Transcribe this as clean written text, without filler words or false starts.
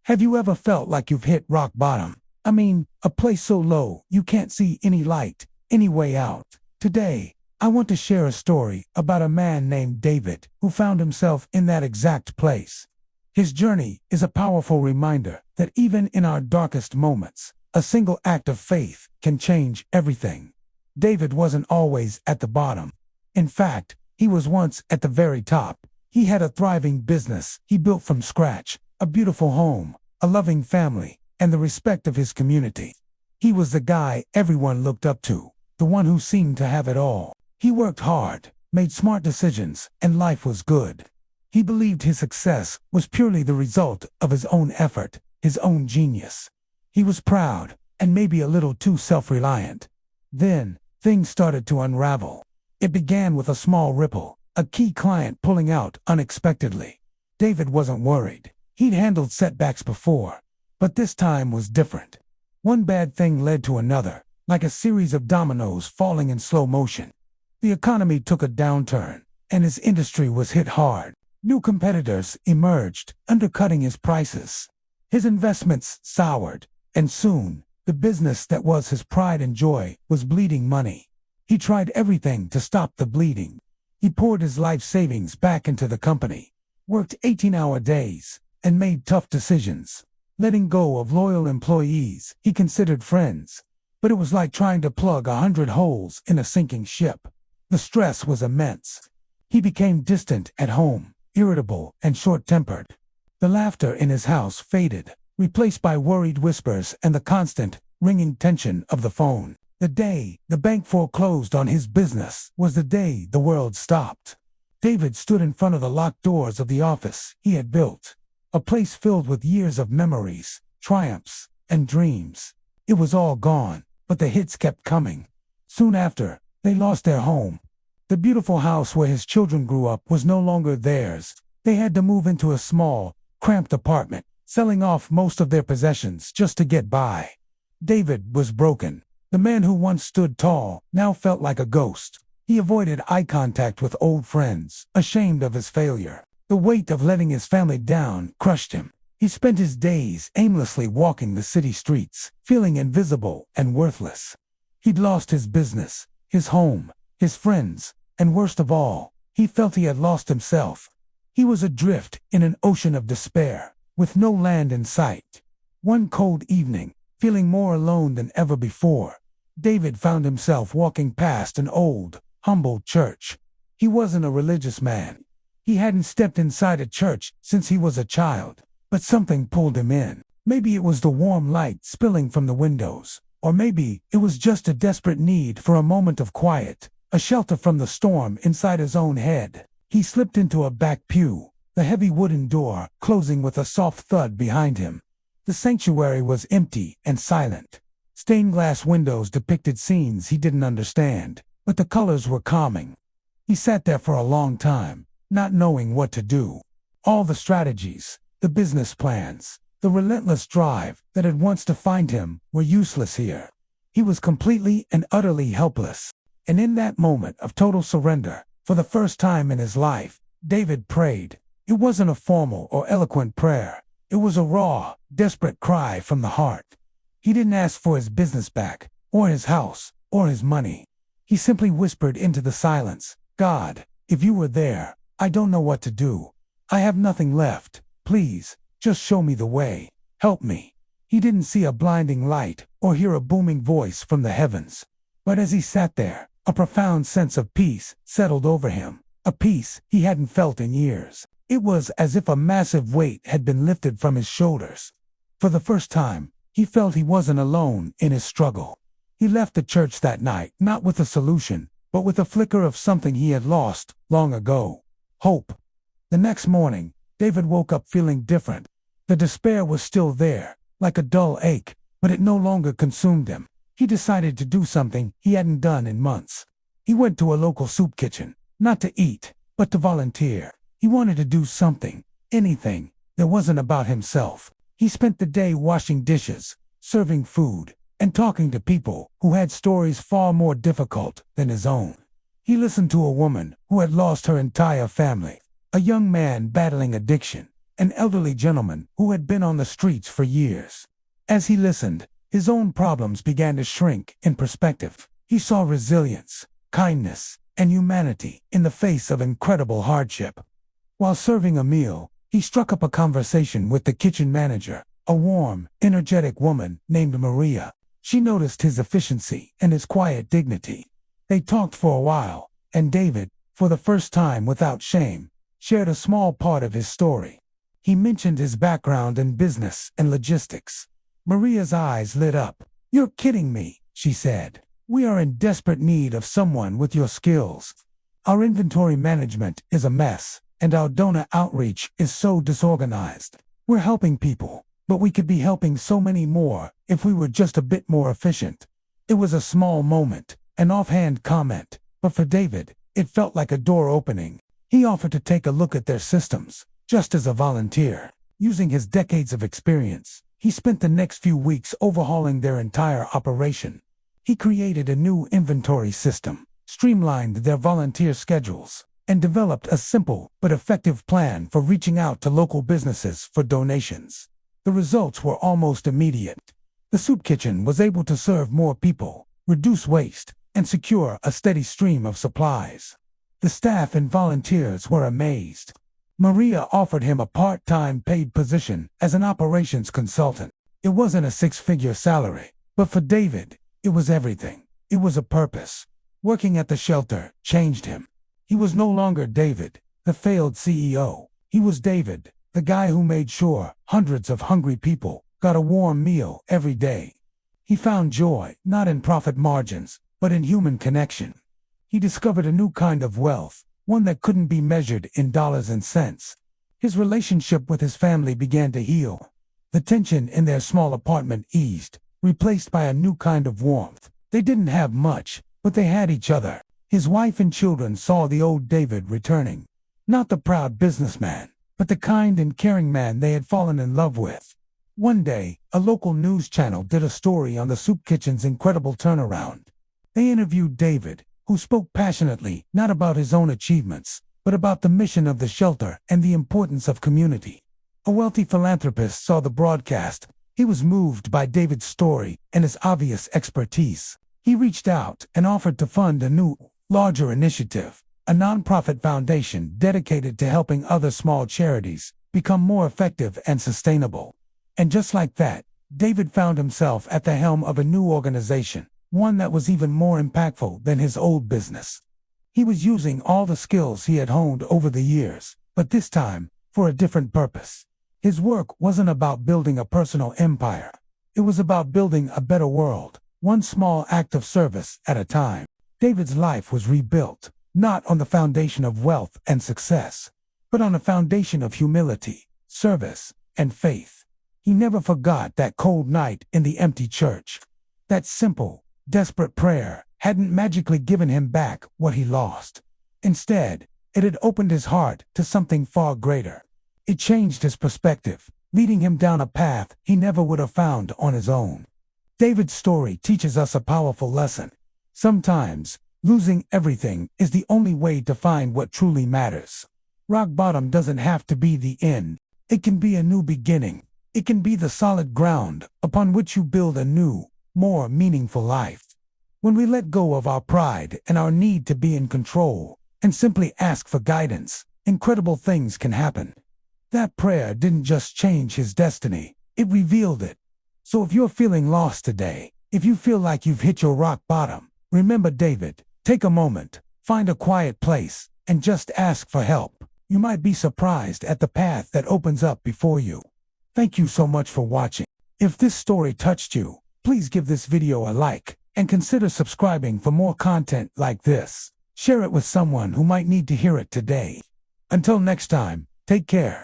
Have you ever felt like you've hit rock bottom? I mean, a place so low you can't see any light, any way out. Today, I want to share a story about a man named David who found himself in that exact place. His journey is a powerful reminder that even in our darkest moments, a single act of faith can change everything. David wasn't always at the bottom. In fact, he was once at the very top. He had a thriving business he built from scratch, a beautiful home, a loving family, and the respect of his community. He was the guy everyone looked up to, the one who seemed to have it all. He worked hard, made smart decisions, and life was good. He believed his success was purely the result of his own effort, his own genius. He was proud, and maybe a little too self-reliant. Then, things started to unravel. It began with a small ripple, a key client pulling out unexpectedly. David wasn't worried. He'd handled setbacks before, but this time was different. One bad thing led to another, like a series of dominoes falling in slow motion. The economy took a downturn, and his industry was hit hard. New competitors emerged, undercutting his prices. His investments soured, and soon, the business that was his pride and joy was bleeding money. He tried everything to stop the bleeding. He poured his life savings back into the company, worked 18-hour days, and made tough decisions, letting go of loyal employees he considered friends. But it was like trying to plug 100 holes in a sinking ship. The stress was immense. He became distant at home, irritable and short-tempered. The laughter in his house faded, replaced by worried whispers and the constant, ringing tension of the phone. The day the bank foreclosed on his business was the day the world stopped. David stood in front of the locked doors of the office he had built, a place filled with years of memories, triumphs, and dreams. It was all gone, but the hits kept coming. Soon after, they lost their home. The beautiful house where his children grew up was no longer theirs. They had to move into a small, cramped apartment, selling off most of their possessions just to get by. David was broken. The man who once stood tall now felt like a ghost. He avoided eye contact with old friends, ashamed of his failure. The weight of letting his family down crushed him. He spent his days aimlessly walking the city streets, feeling invisible and worthless. He'd lost his business, his home, his friends, and worst of all, he felt he had lost himself. He was adrift in an ocean of despair, with no land in sight. One cold evening, feeling more alone than ever before, David found himself walking past an old, humble church. He wasn't a religious man. He hadn't stepped inside a church since he was a child, but something pulled him in. Maybe it was the warm light spilling from the windows, or maybe it was just a desperate need for a moment of quiet, a shelter from the storm inside his own head. He slipped into a back pew, the heavy wooden door closing with a soft thud behind him. The sanctuary was empty and silent. Stained glass windows depicted scenes he didn't understand, but the colors were calming. He sat there for a long time, not knowing what to do. All the strategies, the business plans, the relentless drive that had once defined him were useless here. He was completely and utterly helpless. And in that moment of total surrender, for the first time in his life, David prayed. It wasn't a formal or eloquent prayer. It was a raw, desperate cry from the heart. He didn't ask for his business back, or his house, or his money. He simply whispered into the silence, "God, if you were there, I don't know what to do. I have nothing left. Please, just show me the way. Help me." He didn't see a blinding light or hear a booming voice from the heavens. But as he sat there, a profound sense of peace settled over him, a peace he hadn't felt in years. It was as if a massive weight had been lifted from his shoulders. For the first time, he felt he wasn't alone in his struggle. He left the church that night, not with a solution, but with a flicker of something he had lost long ago: hope. The next morning, David woke up feeling different. The despair was still there, like a dull ache, but it no longer consumed him. He decided to do something he hadn't done in months. He went to a local soup kitchen, not to eat, but to volunteer. He wanted to do something, anything, that wasn't about himself. He spent the day washing dishes, serving food, and talking to people who had stories far more difficult than his own. He listened to a woman who had lost her entire family, a young man battling addiction, an elderly gentleman who had been on the streets for years. As he listened, his own problems began to shrink in perspective. He saw resilience, kindness, and humanity in the face of incredible hardship. While serving a meal, he struck up a conversation with the kitchen manager, a warm, energetic woman named Maria. She noticed his efficiency and his quiet dignity. They talked for a while, and David, for the first time without shame, shared a small part of his story. He mentioned his background in business and logistics. Maria's eyes lit up. "You're kidding me," she said. "We are in desperate need of someone with your skills. Our inventory management is a mess, and our donor outreach is so disorganized. We're helping people, but we could be helping so many more if we were just a bit more efficient." It was a small moment, an offhand comment, but for David, it felt like a door opening. He offered to take a look at their systems, just as a volunteer. Using his decades of experience, he spent the next few weeks overhauling their entire operation. He created a new inventory system, streamlined their volunteer schedules, and developed a simple but effective plan for reaching out to local businesses for donations. The results were almost immediate. The soup kitchen was able to serve more people, reduce waste, and secure a steady stream of supplies. The staff and volunteers were amazed. Maria offered him a part-time paid position as an operations consultant. It wasn't a six-figure salary, but for David, it was everything. It was a purpose. Working at the shelter changed him. He was no longer David, the failed CEO. He was David, the guy who made sure hundreds of hungry people got a warm meal every day. He found joy not in profit margins, but in human connection. He discovered a new kind of wealth, one that couldn't be measured in dollars and cents. His relationship with his family began to heal. The tension in their small apartment eased, replaced by a new kind of warmth. They didn't have much, but they had each other. His wife and children saw the old David returning. Not the proud businessman, but the kind and caring man they had fallen in love with. One day, a local news channel did a story on the soup kitchen's incredible turnaround. They interviewed David, who spoke passionately not about his own achievements, but about the mission of the shelter and the importance of community. A wealthy philanthropist saw the broadcast. He was moved by David's story and his obvious expertise. He reached out and offered to fund a new, larger initiative, a nonprofit foundation dedicated to helping other small charities become more effective and sustainable. And just like that, David found himself at the helm of a new organization, one that was even more impactful than his old business. He was using all the skills he had honed over the years, but this time, for a different purpose. His work wasn't about building a personal empire. It was about building a better world, one small act of service at a time. David's life was rebuilt, not on the foundation of wealth and success, but on a foundation of humility, service, and faith. He never forgot that cold night in the empty church. That simple, desperate prayer hadn't magically given him back what he lost. Instead, it had opened his heart to something far greater. It changed his perspective, leading him down a path he never would have found on his own. David's story teaches us a powerful lesson. Sometimes, losing everything is the only way to find what truly matters. Rock bottom doesn't have to be the end. It can be a new beginning. It can be the solid ground upon which you build a new, more meaningful life. When we let go of our pride and our need to be in control and simply ask for guidance, incredible things can happen. That prayer didn't just change his destiny, it revealed it. So if you're feeling lost today, if you feel like you've hit your rock bottom, remember David. Take a moment, find a quiet place, and just ask for help. You might be surprised at the path that opens up before you. Thank you so much for watching. If this story touched you, please give this video a like, and consider subscribing for more content like this. Share it with someone who might need to hear it today. Until next time, take care.